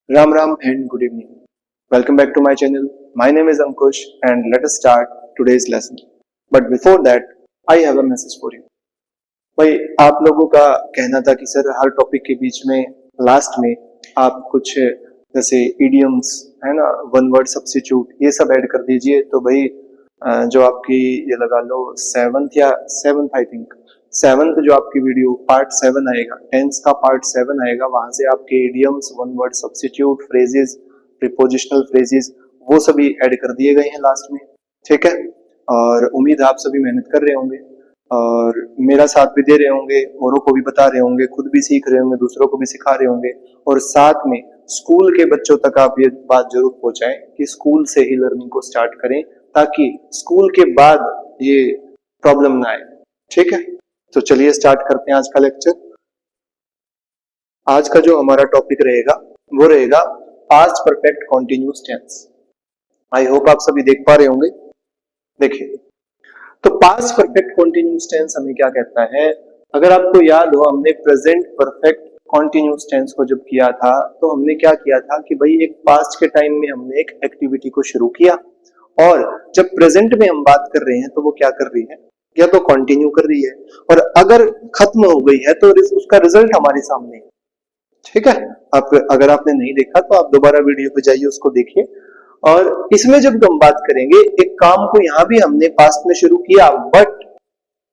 Ram Ram and good evening. Welcome back to my channel. My name is Ankush and let us start today's lesson. But before that, I have a message for you. भाई आप लोगों का कहना था कि sir हर topic के बीच में last में आप कुछ जैसे इडियम्स है ना, वन वर्ड सब्स्टिट्यूट ये सब ऐड कर दीजिए। तो भाई जो आपकी ये लगा लो सेवंथ आई थिंक सेवंथ जो आपकी वीडियो पार्ट 7 आएगा, टेंस का पार्ट 7 आएगा, वहां से आपके idioms, one word substitute, phrases, prepositional phrases वो सभी ऐड कर दिए गए हैं लास्ट में। ठीक है, और उम्मीद है आप सभी मेहनत कर रहे होंगे और मेरा साथ भी दे रहे होंगे, औरों को भी बता रहे होंगे, खुद भी सीख रहे होंगे, दूसरों को भी सिखा रहे होंगे। और साथ में स्कूल के बच्चों तक आप ये बात जरूर पहुंचाएं कि स्कूल से ही लर्निंग को स्टार्ट करें ताकि स्कूल के बाद ये प्रॉब्लम ना आए। ठीक है, तो चलिए स्टार्ट करते हैं आज का लेक्चर। आज का जो हमारा टॉपिक रहेगा वो रहेगा past perfect continuous tense. I hope आप सभी देख पा रहे होंगे। देखिए, तो पास्ट परफेक्ट कॉन्टिन्यूअस टेंस हमें क्या कहता है। अगर आपको याद हो, हमने प्रेजेंट परफेक्ट कॉन्टिन्यूअस टेंस को जब किया था तो हमने क्या किया था कि भाई एक पास्ट के टाइम में हमने एक एक्टिविटी को शुरू किया और जब प्रेजेंट में हम बात कर रहे हैं तो वो क्या कर रही है, या तो कंटिन्यू कर रही है, और अगर खत्म हो गई है तो उसका रिजल्ट हमारे सामने है। ठीक है, आप अगर आपने नहीं देखा तो आप दोबारा वीडियो पे जाइए, उसको देखिए। और इसमें जब हम बात करेंगे, एक काम को यहां भी हमने पास्ट में शुरू किया बट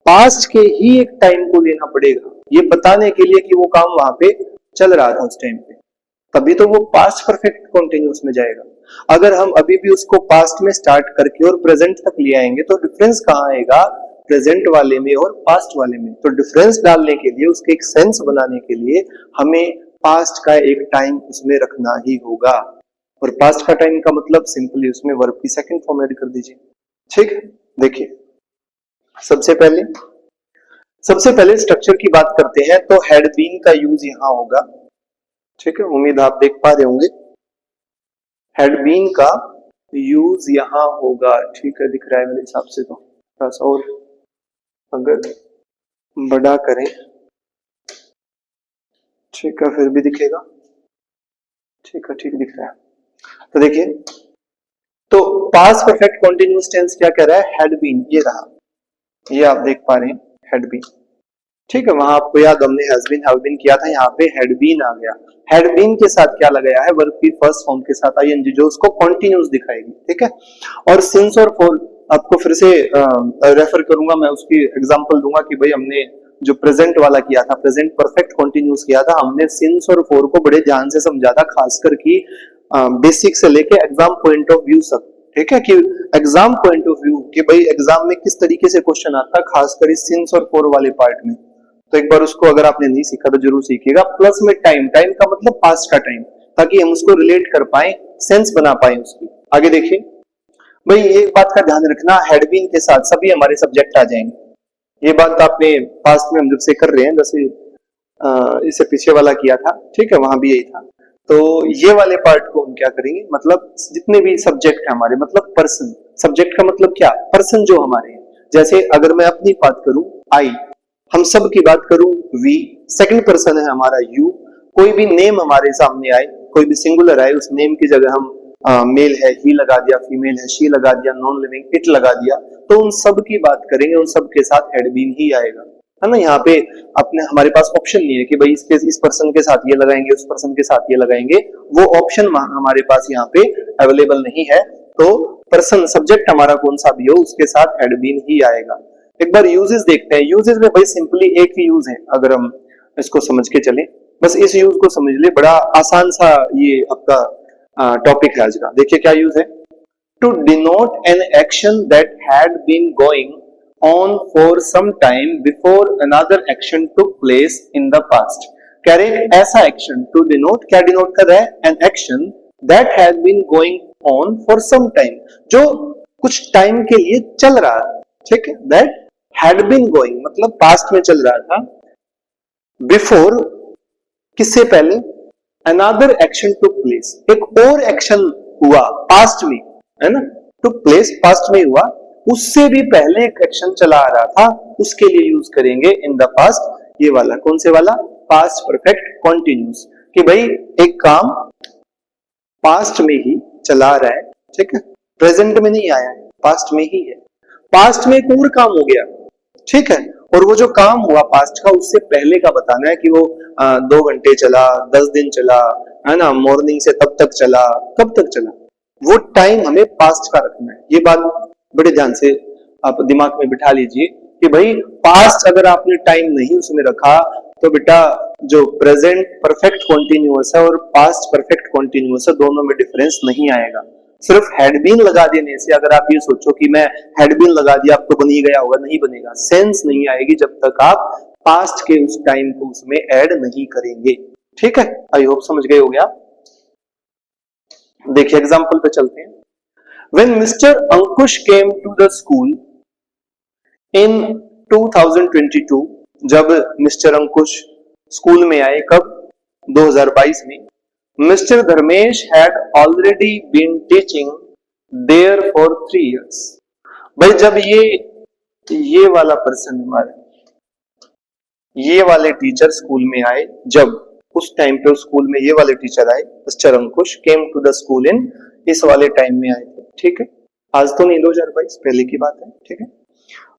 पास्ट के ही एक टाइम को लेना पड़ेगा ये बताने के लिए कि वो काम वहां पे चल रहा था उस टाइम पे, तभी तो वो पास्ट परफेक्ट कॉन्टिन्यूअस में जाएगा। अगर हम अभी भी उसको पास्ट में स्टार्ट करके और प्रेजेंट तक ले आएंगे तो डिफरेंस कहां आएगा, प्रेजेंट वाले में और पास्ट वाले में। तो डिफरेंस डालने के लिए, उसके एक सेंस बनाने के लिए हमें पास्ट का एक टाइम उसमें रखना ही होगा। और पास्ट का टाइम का मतलब सिंपली उसमें वर्ब की सेकंड फॉर्म ऐड कर दीजिए। ठीक है, देखिए सबसे पहले स्ट्रक्चर की बात करते हैं तो हैड बीन का यूज यहां होगा। ठीक है, उम्मीद आप देख पा रहे होंगे, हैड बीन का यूज यहां होगा। ठीक है, दिख रहा है मेरे हिसाब से, तो थोड़ा सा और अगर बड़ा करें, ठीक है, फिर भी दिखेगा। ठीक है, ठीक दिख रहा है। तो देखिए, तो पास्ट परफेक्ट कॉन्टिन्यूअस टेंस क्या कह रहा है, हैड बीन, ये रहा, ये आप देख पा रहे हैं हैड बीन। ठीक है, वहां आपको याद हमने हैज बीन, हैव बीन किया था, यहाँ पे हैड बीन आ गया। हैड बीन के साथ क्या लगाया है, वर्ब की फर्स्ट फॉर्म के साथ आईएनजी जो उसको कॉन्टिन्यूअस दिखाएगी। ठीक है, और सिंस और फॉर आपको फिर से रेफर करूंगा, मैं उसकी एग्जांपल दूंगा कि भाई हमने जो प्रेजेंट वाला किया था, प्रेजेंट परफेक्ट कॉन्टिन्यूअस किया था, हमने सिंस और फॉर को बड़े ध्यान से समझा था, खासकर की बेसिक से लेके एग्जाम पॉइंट ऑफ व्यू तक। ठीक है, कि एग्जाम पॉइंट ऑफ व्यू कि भाई एग्जाम में किस तरीके से क्वेश्चन आता है, खासकर इस सिंस और फॉर वाले पार्ट में। तो एक बार उसको अगर आपने नहीं सीखा तो जरूर सीखिएगा। प्लस में टाइम का मतलब पास्ट का टाइम, ताकि हम उसको रिलेट कर पाए, सेंस बना पाए उसकी। आगे देखिए भाई, एक बात का ध्यान रखना, हैड बीन के साथ सभी हमारे सब्जेक्ट आ जाएंगे। ये बात आपने पास्ट में हम जब से कर रहे हैं, जैसे इससे पीछे वाला किया था, ठीक है, वहां भी यही था। तो ये वाले पार्ट को हम क्या करेंगे, मतलब जितने भी सब्जेक्ट है हमारे, मतलब पर्सन, सब्जेक्ट का मतलब क्या, पर्सन जो हमारे हैं। जैसे अगर मैं अपनी बात करूं आई, हम सब की बात करूं वी, सेकंड पर्सन है हमारा यू, कोई भी नेम हमारे सामने आए, कोई भी सिंगुलर आए, उस नेम की जगह हम मेल है ही लगा दिया, फीमेल है शी लगा दिया, नॉन लिविंग इट लगा दिया, तो उन सब की बात करेंगे, उन सब के साथ हैड बीन ही आएगा, है ना। यहाँ पे अपने हमारे पास ऑप्शन नहीं है कि भाई इस पर्सन के साथ ये लगाएंगे, उस पर्सन के साथ ये लगाएंगे, वो ऑप्शन हमारे पास यहाँ पे अवेलेबल नहीं है। तो पर्सन सब्जेक्ट हमारा कौन सा भी हो उसके साथ हैड बीन ही आएगा। एक बार यूजेस देखते हैं। यूजेस में भाई सिंपली एक ही यूज है, अगर हम इसको समझ के चले, बस इस यूज को समझ ले, बड़ा आसान सा ये आपका टॉपिक है आज का। देखिए क्या यूज है, to denote an action that had been going on for some time before another action took place in the past. कह रहे ऐसा एक्शन, टू डिनोट क्या डिनोट कर रहा है, an action that had been going on for some time, जो कुछ time के लिए चल रहा है। ठीक है, दैट हैड बीन गोइंग मतलब पास्ट में चल रहा था, बिफोर किससे पहले, अनदर एक्शन टुक प्लेस, एक और एक्शन हुआ पास्ट में, है ना, टुक प्लेस पास्ट में हुआ, उससे भी पहले एक एक्शन चला आ रहा था, उसके लिए यूज करेंगे इन द पास्ट ये वाला। कौन से वाला, पास्ट परफेक्ट कॉन्टिन्यूअस, कि भाई एक काम पास्ट में ही चला रहा है, ठीक है, प्रेजेंट में नहीं आया है, पास्ट में ही है। पास्ट में एक और काम हो गया, ठीक है, और वो जो काम हुआ पास्ट का उससे पहले का बताना है कि वो 2 घंटे चला, 10 दिन चला, है ना, मॉर्निंग से तब तक चला, कब तक चला, वो टाइम हमें पास्ट का रखना है। ये बात बड़े ध्यान से आप दिमाग में बिठा लीजिए कि भाई पास्ट अगर आपने टाइम नहीं उसमें रखा तो बेटा जो प्रेजेंट परफेक्ट कॉन्टिन्यूअस है और पास्ट परफेक्ट कॉन्टिन्यूअस है दोनों में डिफरेंस नहीं आएगा। सिर्फ हैड बीन लगा देने से अगर आप ये सोचो कि मैं हैड बीन लगा दिया अब तो बन ही गया होगा, नहीं बनेगा, सेंस नहीं आएगी जब तक आप पास्ट के उस टाइम को उसमें ऐड नहीं करेंगे। ठीक है, आई होप समझ गए हो गया। देखिए एग्जांपल पे चलते हैं। When Mr. Ankush came to the school in 2022, जब मिस्टर अंकुश स्कूल में आए, कब, 2022 में, Mister Dharmesh had already been teaching there for 3 years। भाई जब ये वाला पर्सन हमारा, ये वाले टीचर स्कूल में आए, जब उस टाइम पे स्कूल में ये वाले टीचर आए, Mister Ankush came to the school in, इस वाले टाइम में आए थे, ठीक है, आज तो नहीं, 2022 पहले की बात है, ठीक है।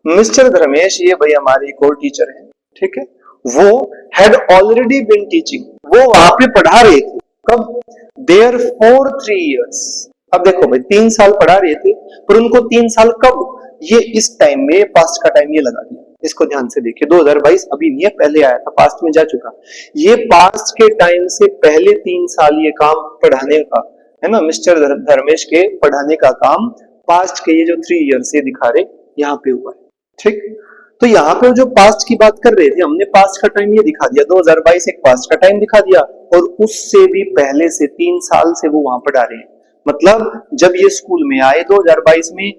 मिस्टर धर्मेश ये भाई हमारे एक और टीचर हैं, ठीक है, वो हैड ऑलरेडी बीन टीचिंग, वो वहां पे पढ़ा रहे थे, कब, देयर फॉर 3 years। अब देखो भाई 3 साल पढ़ा रहे थे, पर उनको 3 साल कब, ये इस टाइम में पास्ट का टाइम ये लगा दिया, इसको ध्यान से देखिए, 2022 अभी नहीं है, पहले आया था, पास्ट में जा चुका, ये पास्ट के टाइम से पहले 3 साल ये काम पढ़ाने का है ना, मिस्टर धर्मेश के पढ़ाने का काम पास्ट के ये जो 3 years से दिखा रहे यहाँ पे हुआ है, ठीक। तो यहाँ पे जो पास्ट की बात कर रहे थे हमने, पास्ट का टाइम ये दिखा दिया, 2022 एक पास्ट का टाइम दिखा दिया, और उससे भी पहले से 3 साल से वो वहां पढ़ा रहे हैं। मतलब जब ये स्कूल में आए 2022 में,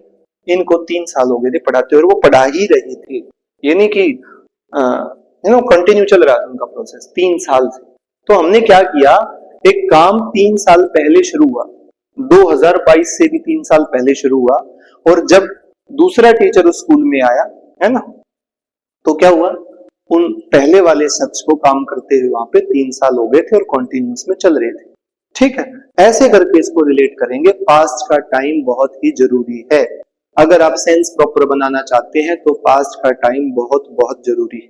इनको 3 साल हो गए थे पढ़ाते हुए, और वो पढ़ा ही रहे थे, ये नहीं कि कंटिन्यू चल रहा था उनका प्रोसेस 3 साल से। तो हमने क्या किया, एक काम 3 साल पहले शुरू हुआ, 2022 से भी 3 साल पहले शुरू हुआ, और जब दूसरा टीचर उस स्कूल में आया, है ना, तो क्या हुआ, उन पहले वाले शख्स को काम करते हुए वहां पे 3 साल हो गए थे और कॉन्टिन्यूस में चल रहे थे, ठीक है। ऐसे करके इसको रिलेट करेंगे, पास्ट का टाइम बहुत ही जरूरी है। अगर आप सेंस प्रॉपर बनाना चाहते हैं तो पास्ट का टाइम बहुत बहुत जरूरी है।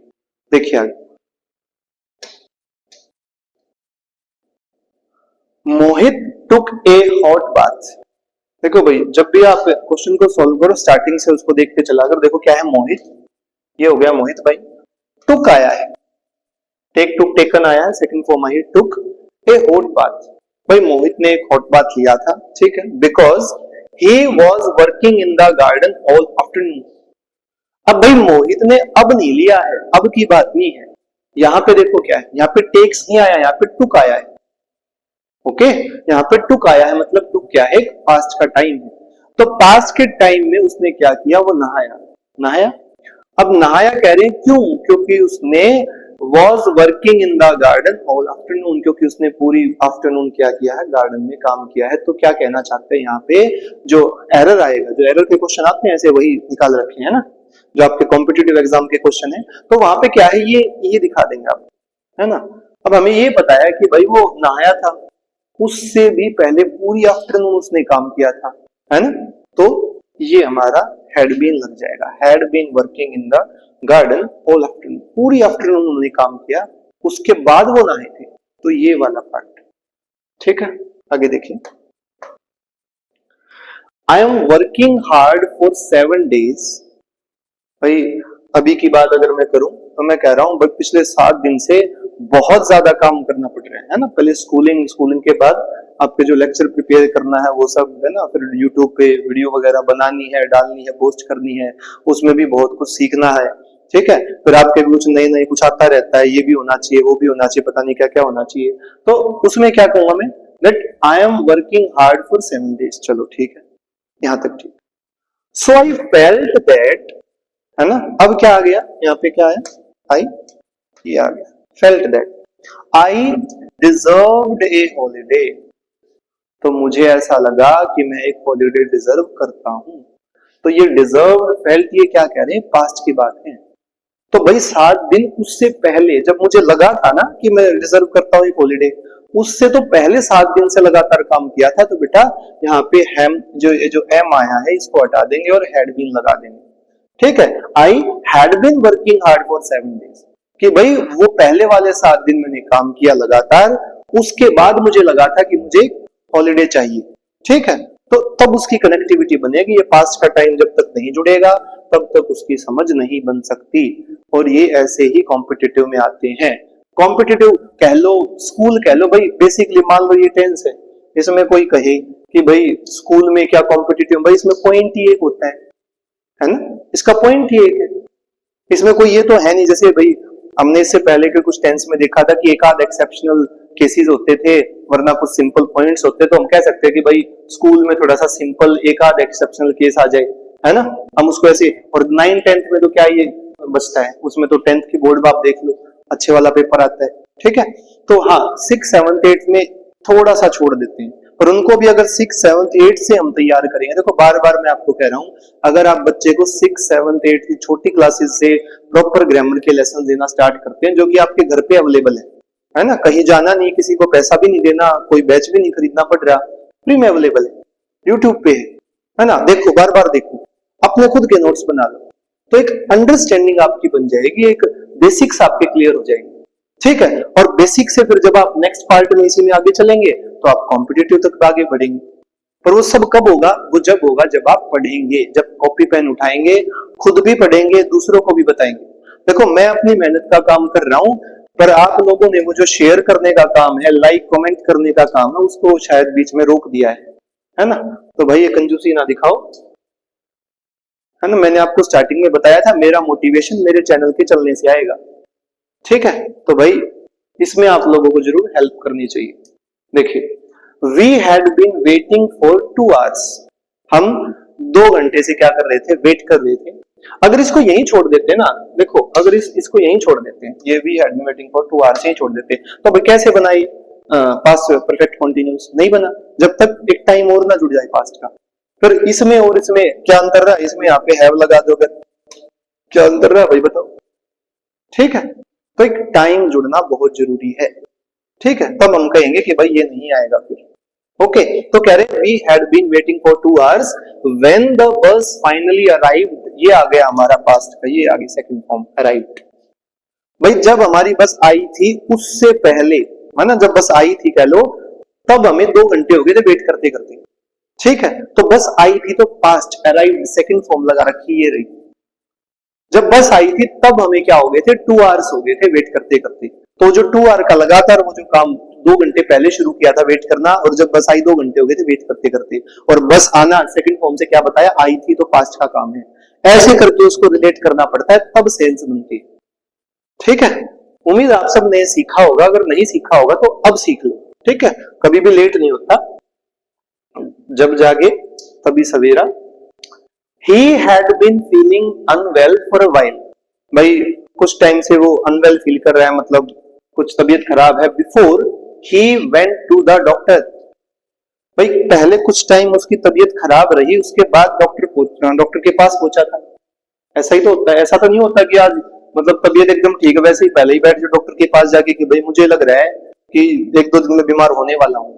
देखिए आगे, मोहित टुक ए हॉट बाथ। देखो भाई जब भी आप क्वेश्चन को सॉल्व करो स्टार्टिंग से उसको देख के चला कर, देखो क्या है, मोहित, ये हो गया मोहित भाई, टुक आया है, टेक टुक टेकन आया है, second form I took A hot bath. भाई मोहित ने एक हॉट बाथ लिया था, ठीक है, because he was working in the garden all afternoon। अब भाई मोहित ने अब नहीं लिया है, अब की बात नहीं है, यहाँ पे देखो क्या है, यहाँ पे टेक्स नहीं आया, यहाँ पे टुक आया है, ओके, यहाँ पे टुक आया है, मतलब टुक क्या है, पास्ट का टाइम है। तो पास्ट के टाइम में उसने क्या किया, वो नहाया। अब नहाया कह रहे हैं क्यों, क्योंकि उसने was working in the garden all afternoon, क्योंकि उसने पूरी आफ्टरनून क्या किया है, गार्डन में काम किया है। तो क्या कहना चाहते हैं यहाँ पे, जो एरर आएगा, जो एरर के क्वेश्चन आते हैं ऐसे वही निकाल रखे हैं ना, जो आपके कॉम्पिटिटिव एग्जाम के क्वेश्चन है, तो वहां पे क्या है, ये दिखा देंगे आप, है ना। अब हमें ये पता है कि भाई वो नहाया था, उससे भी पहले पूरी आफ्टरनून उसने काम किया था, है ना, तो ये हमारा हैड बीन लग जाएगा, had been working in the garden all afternoon, पूरी आफ्टरनून उन्होंने काम किया, उसके बाद वो नहाए थे, तो ये वाला पार्ट, ठीक है। आगे देखिए, I am working hard for 7 days। भाई अभी की बात अगर मैं करूं तो मैं कह रहा हूं भाई पिछले 7 दिन से बहुत ज्यादा काम करना पड़ रहा है ना, पहले स्कूलिंग के बाद आपके जो लेक्चर प्रिपेयर करना है वो सब है ना, फिर यूट्यूब पे वीडियो वगैरह बनानी है, डालनी है, पोस्ट करनी है, उसमें भी बहुत कुछ सीखना है, ठीक है। फिर आपके कुछ नए कुछ आता रहता है, ये भी होना चाहिए, वो भी होना चाहिए, पता नहीं क्या क्या होना चाहिए, तो उसमें क्या कहूंगा मैं, that I am working hard for 7 days। चलो ठीक है, यहां तक ठीक। सो आई फेल्ट दैट, है ना, अब क्या आ गया, यहाँ पे क्या है, आई, ये आ गया, felt that I deserved A holiday. तो मुझे ऐसा लगा कि मैं एक हॉलीडे डिजर्व करता हूं। तो ये डिजर्व, फेल्ट, ये क्या कह रहे हैं, पास्ट की बात है। तो भाई 7 दिन उससे पहले जब मुझे लगा था ना कि मैं डिजर्व करता हूं एक हॉलीडे, उससे तो पहले 7 दिन से लगातार काम किया था, तो बेटा यहाँ पे हैम जो एम आया है इसको हटा देंगे और हैड बीन लगा देंगे। ठीक है, I had been working hard for 7 days, कि भाई वो पहले वाले 7 दिन मैंने काम किया लगातार, उसके बाद मुझे लगा था कि मुझे हॉलीडे चाहिए। ठीक है, तो तब उसकी कनेक्टिविटी बनेगी। ये पास्ट का टाइम जब तक नहीं जुड़ेगा तब तक उसकी समझ नहीं बन सकती, और ये ऐसे ही कॉम्पिटिटिव में आते हैं। कॉम्पिटिटिव कह लो, स्कूल कह लो, भाई बेसिकली मान लो ये टेंस है, इसमें कोई कहे कि भाई स्कूल में क्या कॉम्पिटिटिव, भाई इसमें पॉइंट ही एक होता है ना, इसका पॉइंट ही एक है, इसमें कोई ये तो है नहीं। जैसे भाई हमने इससे पहले के कुछ टेंस में देखा था कि एक आध एक्सेप्शनल केसेस होते थे, वरना कुछ सिंपल पॉइंट्स होते, तो हम कह सकते हैं कि भाई स्कूल में थोड़ा सा सिंपल एक आध एक्सेप्शनल केस आ जाए, है ना, हम उसको ऐसे। और 9th 10th में तो क्या ये बचता है, उसमें तो 10th की बोर्ड में आप देख लो अच्छे वाला पेपर आता है। ठीक है, तो हाँ 6th 7th 8th में थोड़ा सा छोड़ देते हैं, पर उनको भी अगर 6th 7th 8th से हम तैयार करेंगे, देखो बार बार मैं आपको कह रहा हूं, अगर आप बच्चे को 6th 7th 8th की छोटी क्लासेस से प्रॉपर ग्रामर के लेसन देना स्टार्ट करते हैं, जो कि आपके घर पे अवेलेबल है ना, कहीं जाना नहीं, किसी को पैसा भी नहीं देना, कोई बैच भी नहीं खरीदना पड़ रहा, फ्री में अवेलेबल है, यूट्यूब पे है ना, देखो बार बार देखो, अपने खुद के नोट्स बना लो, तो एक अंडरस्टैंडिंग आपकी बन जाएगी, एक बेसिक्स आपके क्लियर हो जाएंगे। ठीक है, और बेसिक से फिर जब आप नेक्स्ट पार्ट में इसी में आगे चलेंगे तो आप कॉम्पिटिटिव तक आगे बढ़ेंगे। पर वो सब कब होगा, वो जब होगा जब आप पढ़ेंगे, जब कॉपी पेन उठाएंगे, खुद भी पढ़ेंगे, दूसरों को भी बताएंगे। देखो मैं अपनी मेहनत का काम कर रहा हूं, पर आप लोगों ने वो जो शेयर करने का काम है, लाइक कमेंट करने का काम है, उसको शायद बीच में रोक दिया है ना, तो भाई ये कंजूसी ना दिखाओ, है ना। मैंने आपको स्टार्टिंग में बताया था मेरा मोटिवेशन मेरे चैनल के चलने से आएगा। ठीक है, तो भाई इसमें आप लोगों को जरूर हेल्प करनी चाहिए। देखिए, we had been waiting for 2 hours, हम 2 घंटे से क्या कर रहे थे, वेट कर रहे थे। अगर इसको यहीं छोड़ देते ना, देखो अगर इसको यहीं छोड़ देते, ये we had been waiting for 2 hours यहीं छोड़ देते, तो भाई कैसे बनाई पास्ट परफेक्ट कंटीन्यूअस, नहीं बना जब तक एक टाइम और ना जुड़ जाए पास्ट का। फिर इसमें और इसमें क्या अंतर रहा, इसमें यहाँ पे हैव लगा दो, क्या अंतर रहा भाई बताओ। ठीक है, तो एक टाइम जुड़ना बहुत जरूरी है। ठीक है, तब हम कहेंगे कि भाई ये नहीं आएगा फिर। ओके, तो कह रहे we had been waiting for 2 hours when the bus finally arrived, ये आ गया हमारा पास्ट का, ये आ गई सेकंड फॉर्म अराइव्ड। भाई जब हमारी बस आई थी उससे पहले, है ना, जब बस आई थी कह लो, तब हमें 2 घंटे हो गए थे वेट करते करते। ठीक है, तो बस आई थी तो पास्ट अराइव्ड सेकंड फॉर्म लगा रखी, ये रही। जब बस आई थी तब हमें क्या हो गए थे, 2 hours हो गए थे वेट करते करते। तो जो 2 hour का लगातार वो जो काम 2 घंटे पहले शुरू किया था वेट करना, और जब बस आई 2 घंटे हो गए थे वेट करते करते, और बस आना सेकंड फॉर्म से क्या बताया, आई थी तो पास्ट का काम है, ऐसे करके उसको रिलेट करना पड़ता है, तब सेंस बनती है। ठीक है, उम्मीद आप सब ने सीखा होगा, अगर नहीं सीखा होगा तो अब सीख लो। ठीक है, कभी भी लेट नहीं होता, जब जागे तभी सवेरा। He had been feeling unwell for a while, भाई कुछ टाइम से वो अनवेल फील कर रहा है, मतलब कुछ तबीयत खराब है। Before he went to the doctor, भाई पहले कुछ टाइम उसकी तबीयत खराब रही, उसके बाद डॉक्टर के पास पहुंचा था। ऐसा ही तो होता है, ऐसा तो नहीं होता कि आज मतलब तबीयत एकदम ठीक है वैसे ही पहले ही बैठ जाओ डॉक्टर के पास जाके कि भाई मुझे लग रहा है कि 1-2 दिन में बीमार होने वाला हूँ,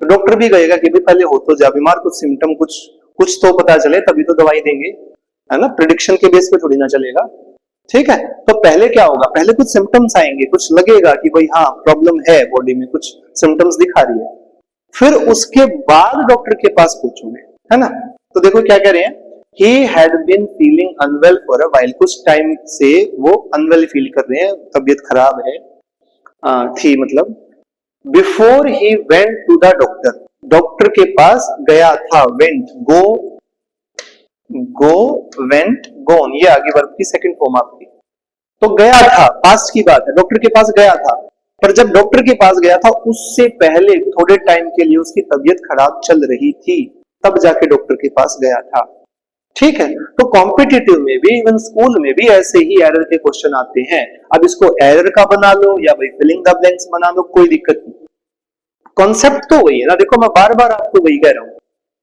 तो डॉक्टर भी कहेगा कि भाई पहले हो तो जा बीमार, कुछ सिम्टम कुछ तो पता चले तभी तो दवाई देंगे, है ना, प्रिडिक्शन के बेस पे थोड़ी ना चलेगा। ठीक है, तो पहले क्या होगा, पहले कुछ सिम्टम्स आएंगे, कुछ लगेगा कि भाई हाँ प्रॉब्लम है बॉडी में, कुछ सिम्टम्स दिखा रही है, फिर उसके बाद डॉक्टर के पास पूछोगे, है ना। तो देखो क्या कह रहे हैं, he had been feeling unwell for a while, कुछ टाइम से वो अनवेल फील कर रहे हैं, तबीयत खराब है थी मतलब। बिफोर ही went to the doctor, doctor के पास गया था, वेंट गो वेंट गोन, ये आगे वर्ब की सेकंड फॉर्म आपकी। तो गया था, पास्ट की बात है, डॉक्टर के पास गया था, पर जब डॉक्टर के पास गया था उससे पहले थोड़े टाइम के लिए उसकी तबीयत खराब चल रही थी, तब जाके डॉक्टर के पास गया था। ठीक है, तो कॉम्पिटिटिव में भी, इवन स्कूल में भी ऐसे ही एरर के क्वेश्चन आते हैं। अब इसको एरर का बना लो या भाई फिलिंग द ब्लैंक्स बना लो, कोई दिक्कत नहीं, कॉन्सेप्ट तो वही है ना। देखो मैं बार बार आपको वही कह रहा हूं,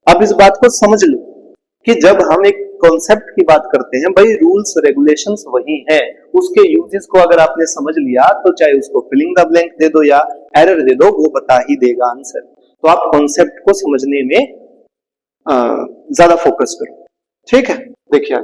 अब इस बात को समझ लो कि जब हम एक कॉन्सेप्ट की बात करते हैं भाई, रूल्स रेगुलेशंस वही हैं, उसके यूजेस को अगर आपने समझ लिया तो चाहे उसको फिलिंग द ब्लैंक दे दो या एरर दे दो, वो बता ही देगा आंसर। तो आप कॉन्सेप्ट को समझने में ज्यादा फोकस करो, ठीक है। देखिए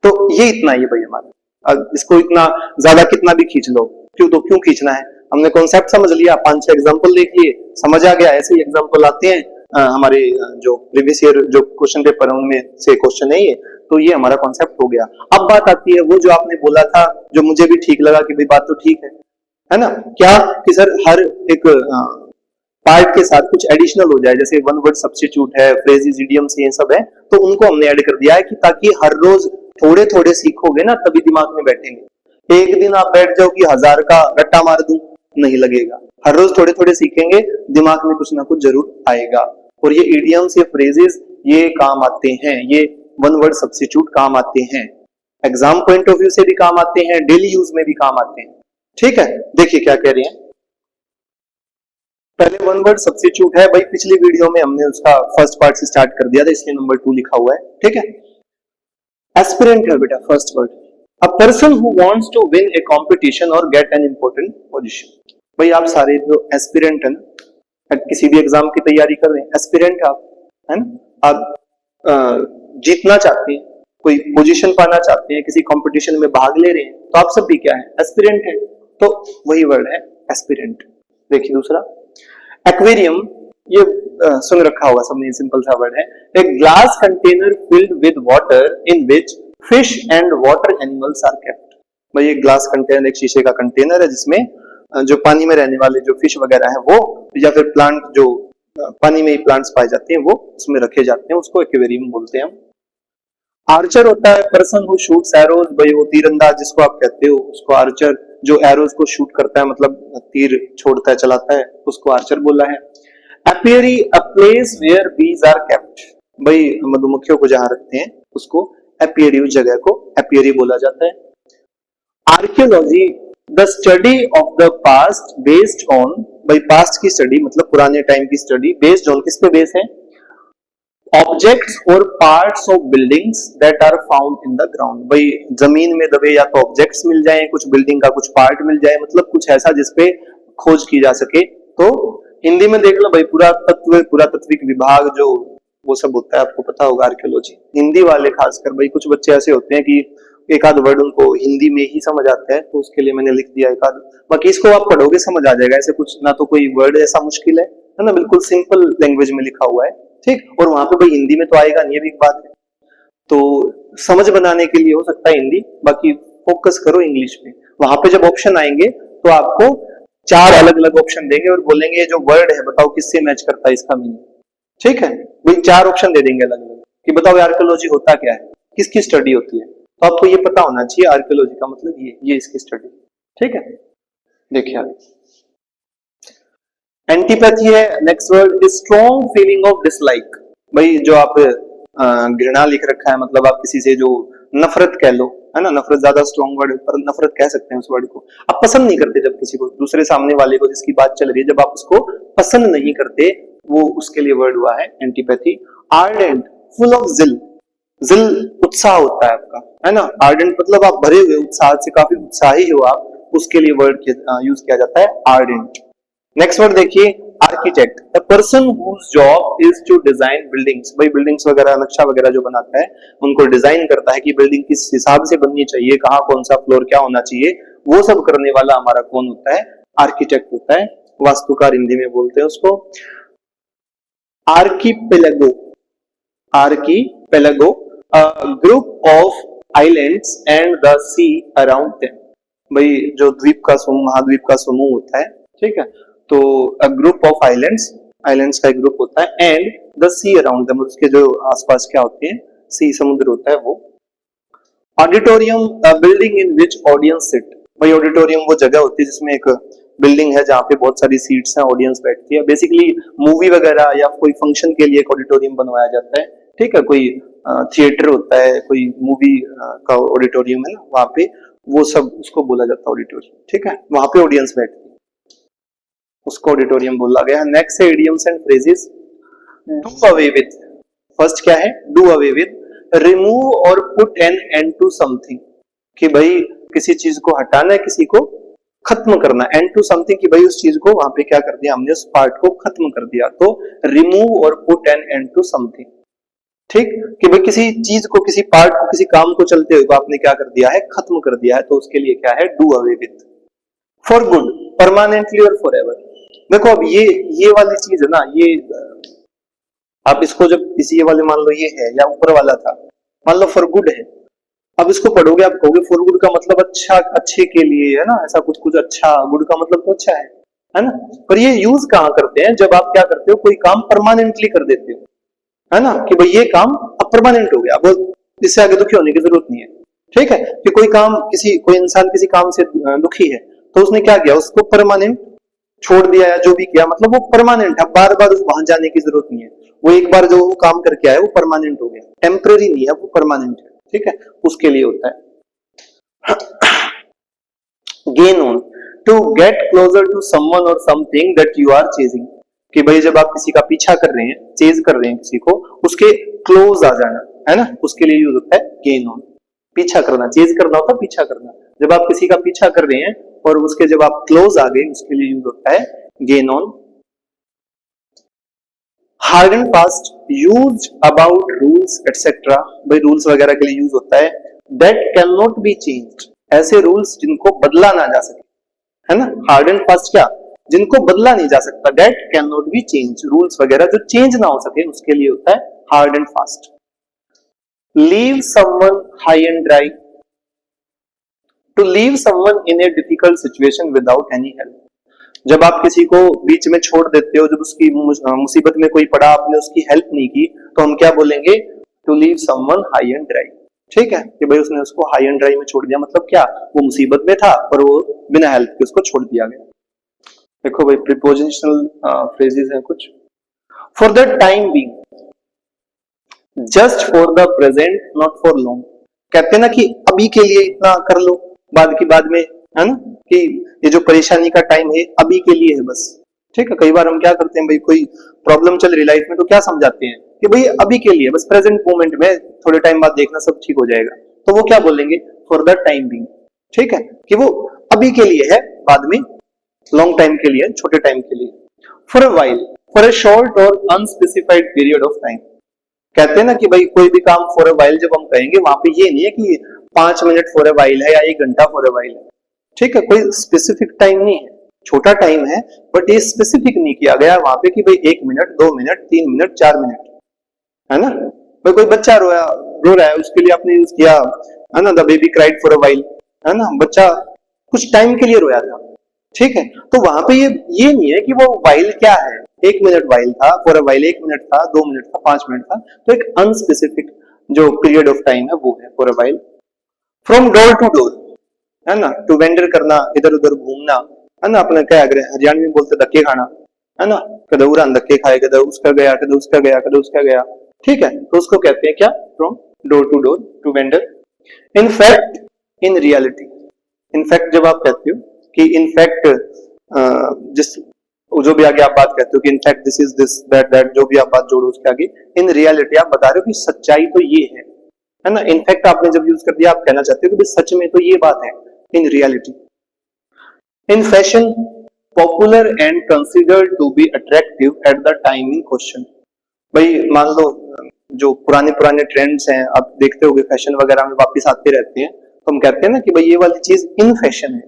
तो ये इतना ही है भाई हमारा, अब इसको इतना ज्यादा कितना भी खींच लो, क्यों खींचना है, हमने कॉन्सेप्ट समझ लिया, 5-6 एग्जांपल देखिए, समझ आ गया, ऐसे ही एग्जांपल आते हैं हमारे जो प्रीवियस ईयर जो क्वेश्चन पेपर उनमें से क्वेश्चन है ये, तो ये हमारा कॉन्सेप्ट हो गया। अब बात आती है वो जो आपने बोला था, जो मुझे भी ठीक लगा कि भाई बात तो ठीक है ना, क्या कि सर हर एक पार्ट के साथ कुछ एडिशनल हो जाए, जैसे वन वर्ड सब्स्टिट्यूट है, फ्रेजेस, इडियम्स, ये सब है, तो उनको हमने ऐड कर दिया है कि ताकि हर रोज थोड़े थोड़े सीखोगे ना तभी दिमाग में बैठेंगे। एक दिन आप बैठ जाओ कि 1000 का रट्टा मार दूं, नहीं लगेगा। हर रोज थोड़े थोड़े सीखेंगे, दिमाग में कुछ ना कुछ जरूर आएगा। और ये इडियम्स, ये फ्रेजेस, ये काम आते हैं, ये वन वर्ड सब्स्टिट्यूट काम आते हैं, एग्जाम पॉइंट ऑफ व्यू से भी काम आते हैं, डेली यूज में भी काम आते हैं, ठीक है। देखिए क्या कह रही है, पहले वन वर्ड सब्स्टिट्यूट है भाई, पिछली वीडियो में हमने उसका फर्स्ट पार्ट से स्टार्ट कर दिया था, इसलिए नंबर 2 लिखा हुआ है, ठीक है। एस्पिरेंट है बेटा first word, a person who wants to win a competition और गेट एन इंपॉर्टेंट पोजीशन। भाई आप सारे जो एस्पिरेंट है ना, किसी भी एग्जाम की तैयारी कर रहे हैं, एस्पिरेंट आप है ना, आप जीतना चाहते हैं, कोई पोजीशन पाना चाहते हैं, किसी कंपटीशन में भाग ले रहे हैं, तो आप सब भी क्या है, एस्पिरेंट है, तो वही वर्ड है एस्पिरेंट। देखिए दूसरा एक्वेरियम, ये सुन रखा होगा सबने, सिंपल सा वर्ड है, एक glass container filled with water in which fish and water animals are kept. भाई ये ग्लास कंटेनर एक शीशे का कंटेनर है जिसमें जो पानी में रहने वाले जो फिश वगैरह है वो, या फिर प्लांट जो पानी में ही प्लांट्स पाए जाते हैं वो उसमें रखे जाते हैं, उसको एक्वेरियम बोलते हैं हम। आर्चर होता है पर्सन हु शूट्स एरोज, भाई वो तीरंदाज जिसको आप कहते हो उसको आर्चर, जो एरोज को शूट करता है मतलब तीर छोड़ता है, चलाता है, उसको आर्चर बोला है। Apiary, a place where bees are kept, भाई मधुमक्खियों को जहां रखते हैं उसको एपियरी, उस जगह को एपियरी बोला जाता है। Archaeology, the study of the past based on, भाई पास्ट की स्टडी मतलब पुराने टाइम की स्टडी, बेस्ड ऑन किस पे बेस है, ऑब्जेक्ट्स और parts of buildings that are found in the ground. भाई जमीन में दबे या तो ऑब्जेक्ट्स मिल जाएं, कुछ बिल्डिंग का कुछ पार्ट मिल जाए, मतलब कुछ ऐसा जिसपे खोज की जा सके। तो हिंदी में देख लो भाई, पुरातत्विक विभाग जो वो सब होता है, आपको पता होगा आर्कियोलॉजी। हिंदी वाले खासकर भाई कुछ बच्चे ऐसे होते हैं कि एक आध वर्ड उनको हिंदी में ही समझ आता है, तो उसके लिए मैंने लिख दिया एक आध, बाकी इसको आप पढ़ोगे समझ आ जाएगा, ऐसे कुछ ना तो कोई वर्ड ऐसा मुश्किल है ना, बिल्कुल सिंपल लैंग्वेज में लिखा हुआ है, ठीक। और वहां पे भाई हिंदी में तो आएगा नहीं, ये भी एक बात है, तो समझ बनाने के लिए हो सकता है हिंदी, बाकी फोकस करो इंग्लिश पे। वहां पे जब ऑप्शन आएंगे तो आपको 4 अलग अलग ऑप्शन देंगे और बोलेंगे ये जो वर्ड है बताओ किससे मैच करता है इसका मीनिंग, ठीक है। भाई 4 ऑप्शन दे देंगे अलग अलग कि बताओ आर्कियोलॉजी होता क्या है, किसकी स्टडी होती है, तो आपको ये पता होना चाहिए आर्कियोलॉजी का मतलब ये इसकी स्टडी, ठीक है। देखिए आगे एंटीपैथी है, next word is strong feeling of dislike. भाई जो आप घृणा लिख रखा है, मतलब आप किसी से जो नफरत कह लो, है ना, नफरत ज्यादा स्ट्रॉन्ग वर्ड है पर नफरत कह सकते हैं उस वर्ड को। आप पसंद नहीं करते जब किसी को, दूसरे सामने वाले को जिसकी बात चल रही है, जब आप उसको पसंद नहीं करते, वो उसके लिए वर्ड हुआ है एंटीपैथी। आर्डेंट, फुल ऑफ जिल, जिल उत्साह होता है आपका, है ना, आर्डेंट मतलब आप भरे हुए उत्साह से, काफी उत्साही हो आप, उसके लिए वर्ड यूज किया जाता है आर्डेंट। नेक्स्ट वर्ड देखिए architect, the person whose job is to design buildings. भाई बिल्डिंग्स वगैरह, नक्शा वगैरह जो बनाता है उनको डिजाइन करता है कि बिल्डिंग किस हिसाब से बननी चाहिए, कहाँ कौन सा फ्लोर क्या होना चाहिए, वो सब करने वाला हमारा कौन होता है, आर्किटेक्ट होता है, वास्तुकार हिंदी में बोलते हैं उसको। Archipelago, archipelago, a group of islands and the sea around them. भाई जो द्वीप का समूह, महाद्वीप का समूह होता है, ठीक है, तो a group of islands, islands का एक ग्रुप होता है, and the sea around them, उसके जो आसपास क्या होते हैं, सी समुद्र होता है वो। Auditorium, a building in which audience sit. भाई ऑडिटोरियम वो जगह होती है जिसमें एक बिल्डिंग है जहाँ पे बहुत सारी सीट्स हैं, ऑडियंस बैठती है। बेसिकली मूवी वगैरह या कोई फंक्शन के लिए एक ऑडिटोरियम बनवाया जाता है, ठीक है, कोई थिएटर होता है, कोई मूवी का ऑडिटोरियम है ना, वहां पे वो सब उसको बोला जाता है ऑडिटोरियम, ठीक है, वहां पे ऑडियंस बैठती है, उसको ऑडिटोरियम बोला गया। नेक्स्ट है idioms and phrases, do away with, first क्या है, do away with, remove or put an end to something, कि भाई किसी चीज को हटाना है, किसी को खत्म करना, एंड टू समथिंग कि भाई उस चीज को वहां पे क्या कर दिया हमने, उस पार्ट को खत्म कर दिया। तो remove or put an end to something, ठीक, कि भाई किसी चीज को, किसी पार्ट को, किसी काम को चलते हुए आपने क्या कर दिया है, खत्म कर दिया है, तो उसके लिए क्या है, do away with, for good, permanently और फॉर एवर। देखो अब ये वाली चीज है ना, ये आप इसको जब इसी ये वाले मान लो ये है या ऊपर वाला था, मान लो फॉर गुड है, अब इसको पढ़ोगे आप कहोगे फॉर गुड का मतलब अच्छा, अच्छे के लिए, है ना, ऐसा कुछ कुछ अच्छा, गुड का मतलब तो अच्छा है ना। पर ये यूज कहाँ करते हैं, जब आप क्या करते हो, कोई काम परमानेंटली कर देते हो, है ना, कि भाई ये काम अब परमानेंट हो गया, अब इससे आगे दुखी होने की जरूरत नहीं है, ठीक है। कि कोई काम, कोई इंसान किसी काम से दुखी है, तो उसने क्या किया, उसको परमानेंट छोड़ दिया या जो भी किया, मतलब वो परमानेंट है, बार बार वहां जाने की जरूरत नहीं है, वो एक बार जो वो काम करके आया वो परमानेंट हो गया, टेम्पररी नहीं है, वो परमानेंट है, ठीक है, उसके लिए होता है। Gain on, to get closer to someone और something that you are chasing, कि भाई जब आप किसी का पीछा कर रहे हैं, चेज कर रहे हैं किसी को, उसके क्लोज आ जाना, है ना, उसके लिए यूज होता है गेन ऑन। पीछा करना, चेज करना होता है पीछा करना, जब आप किसी का पीछा कर रहे हैं और उसके जब आप क्लोज आ गए, उसके लिए यूज होता है gain on. Hard and fast, use about rules etcetera, भाई रूल्स वगैरह के लिए यूज होता है। That can not be changed, ऐसे रूल्स जिनको बदला ना जा सके, है ना। हार्ड एंड फास्ट क्या, जिनको बदला नहीं जा सकता, that can not be change, rules वगैरह जो चेंज ना हो सके, उसके लिए होता है hard and fast. Leave someone high and dry, to leave someone in a difficult situation without any help, जब आप किसी को बीच में छोड़ देते हो, जब उसकी मुसीबत में कोई पड़ा, आपने उसकी हेल्प नहीं की, तो हम क्या बोलेंगे, to leave someone high and dry, ठीक है, कि भाई उसने उसको हाई एंड ड्राई में छोड़ दिया, मतलब क्या, वो मुसीबत में था और वो बिना हेल्प के उसको छोड़ दिया गया। देखो भाई प्रीपोजिशनल फ्रेजेस हैं कुछ। For the time being, just for the present, not for long, कहते हैं ना कि अभी के लिए इतना कर लो, बाद की बाद में, है ना, कि ये जो परेशानी का टाइम है अभी के लिए है बस, ठीक है। कई बार हम क्या करते हैं भाई, कोई प्रॉब्लम चल रही लाइफ में, तो क्या समझाते हैं कि भाई अभी के लिए बस, प्रेजेंट मोमेंट में, थोड़े टाइम बाद देखना सब ठीक हो जाएगा, तो वो क्या बोलेंगे, फॉर द टाइम बीइंग, ठीक है, कि वो अभी के लिए है, बाद में लॉन्ग टाइम के लिए, छोटे टाइम के लिए। For a while, for a short और अनस्पेसिफाइड पीरियड ऑफ टाइम, कहते हैं ना कि भाई कोई भी काम फॉर अ वाइल जब हम कहेंगे, वहां पे ये नहीं है कि 5 मिनट फॉर अ वाइल है या 1 घंटा फॉर अ वाइल है, ठीक है, कोई स्पेसिफिक टाइम नहीं है, छोटा टाइम है, बट ये स्पेसिफिक नहीं किया गया वहां पे कि भाई 1 मिनट, 2 मिनट, 3 मिनट, 4 मिनट, है ना। भाई कोई बच्चा रो रहा है, उसके लिए आपने यूज किया, है ना, the baby cried for a while, है ना, बच्चा कुछ टाइम के लिए रोया था, ठीक है। तो वहां पे ये नहीं है कि वो वाइल क्या है, 1 मिनट वाइल था, फॉर अ वाइल 1 मिनट था, 2 मिनट था, 5 मिनट था, तो एक अनस्पेसिफिक जो पीरियड ऑफ टाइम है वो है for a while. From door to door, है ना, टू वेंडर करना, इधर उधर घूमना, है ना, अपने क्या हरियाणवी में बोलते धक्के खाना, है ना, कदे उड़ान धक्के खाए, कदे उसका गया, कदे उसका गया, कदे उसका गया, ठीक है, तो उसको कहते हैं क्या, from door to door, to vendor. In fact, in reality, in fact जब आप कहते हो कि इनफैक्ट, जिस जो भी आगे आप बात कहते हो कि in fact this is this that that, जो भी आप बात जोड़ो उसके आगे, इन रियलिटी आप बता रहे हो कि सच्चाई तो ये है ना। इनफैक्ट आपने जब यूज कर दिया, आप कहना चाहते हो कि सच में तो ये बात है, in reality. In fashion, popular and considered to be attractive at the time in question, भाई मान लो जो पुराने पुराने ट्रेंड्स हैं, आप देखते होगे फैशन वगैरह में वापस आते रहते हैं, तो हम कहते हैं ना कि भाई ये वाली चीज इन फैशन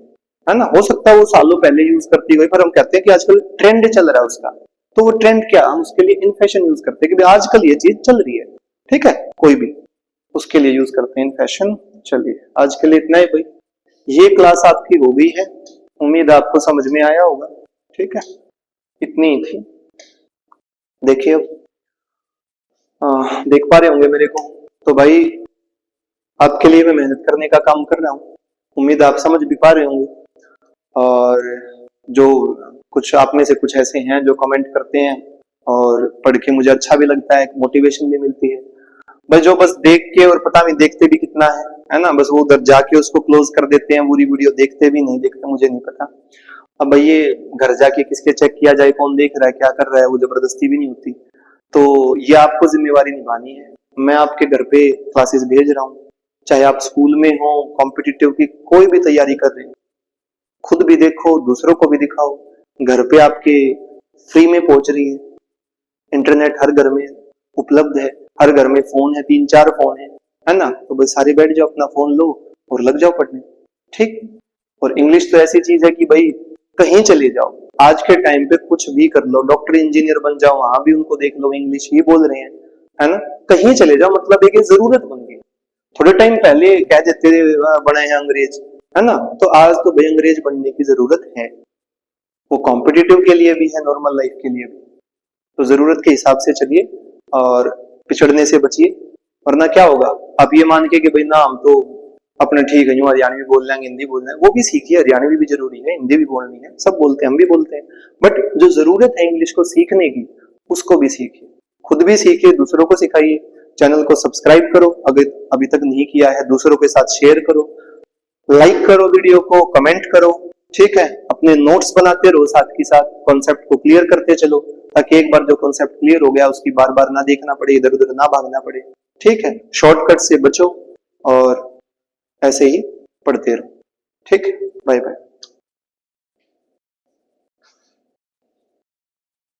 है ना, हो सकता है वो सालों पहले यूज करती हुई, पर हम कहते हैं कि आजकल ट्रेंड चल रहा है उसका, तो वो ट्रेंड क्या, हम उसके लिए इन फैशन यूज करते हैं कि भाई आजकल ये चीज चल रही है, ठीक है, कोई भी उसके लिए यूज करते हैं इन फैशन। चलिए आज के लिए इतना ही भाई, ये क्लास आपकी हो गई है, उम्मीद आपको समझ में आया होगा, ठीक है, इतनी ही थी। देखिए देख पा रहे होंगे मेरे को, तो भाई आपके लिए मैं मेहनत करने का काम कर रहा हूँ, उम्मीद आप समझ भी पा रहे होंगे। और जो कुछ आप में से कुछ ऐसे हैं जो कमेंट करते हैं और पढ़ के मुझे अच्छा भी लगता है, मोटिवेशन भी मिलती है, भाई जो बस देख के और पता नहीं देखते भी कितना है ना, बस वो उधर जाके उसको क्लोज कर देते हैं, पूरी वीडियो देखते भी नहीं, देखते मुझे नहीं पता। अब भाई ये घर जाके किसके चेक किया जाए, कौन देख रहा है, क्या कर रहा है, वो जबरदस्ती भी नहीं होती, तो ये आपको जिम्मेवारी निभानी है, मैं आपके घर पे क्लासेस भेज रहा हूँ, चाहे आप स्कूल में हो, कॉम्पिटिटिव की कोई भी तैयारी कर रहे हो, खुद भी देखो, दूसरों को भी दिखाओ। घर पे आपके फ्री में पहुंच रही है, इंटरनेट हर घर में उपलब्ध है, हर घर में फोन है, 3-4 फोन है ना? तो भाई सारे बैठ जाओ, अपना फोन लो और लग जाओ पढ़ने, ठीक। और इंग्लिश तो ऐसी चीज है कि भाई कहीं चले जाओ, आज के टाइम पे कुछ भी कर लो, डॉक्टर इंजीनियर बन जाओ, वहां भी उनको देख लो इंग्लिश ही बोल रहे हैं, है ना? कहीं चले जाओ, मतलब एक जरूरत बन गई। थोड़े टाइम पहले कह देते थे बने हैं अंग्रेज, है ना? तो आज तो भाई अंग्रेज बनने की जरूरत है, वो कॉम्पिटिटिव के लिए भी है, नॉर्मल लाइफ के लिए भी। तो जरूरत के हिसाब से चलिए और पिछड़ने से बचिए, वरना क्या होगा, आप ये मान के कि भाई ना हम तो अपने ठीक है, यूं हरियाणवी बोल लेंगे, हिंदी बोल लेंगे, वो भी सीखिए, हरियाणवी भी जरूरी है, हिंदी भी बोलनी है, सब बोलते हैं, हम भी बोलते हैं, बट जो जरूरत है इंग्लिश को सीखने की, उसको भी सीखिए, खुद भी सीखिए, दूसरों को सिखाइए। चैनल को सब्सक्राइब करो अगर अभी तक नहीं किया है, दूसरों के साथ शेयर करो, लाइक करो वीडियो को, कमेंट करो, ठीक है। अपने नोट्स बनाते रहो, साथ के साथ कॉन्सेप्ट को क्लियर करते चलो, ताकि एक बार जो कॉन्सेप्ट क्लियर हो गया उसकी बार बार ना देखना पड़े, इधर उधर ना भागना पड़े, ठीक है। शॉर्टकट से बचो और ऐसे ही पढ़ते रहो, ठीक। Bye bye.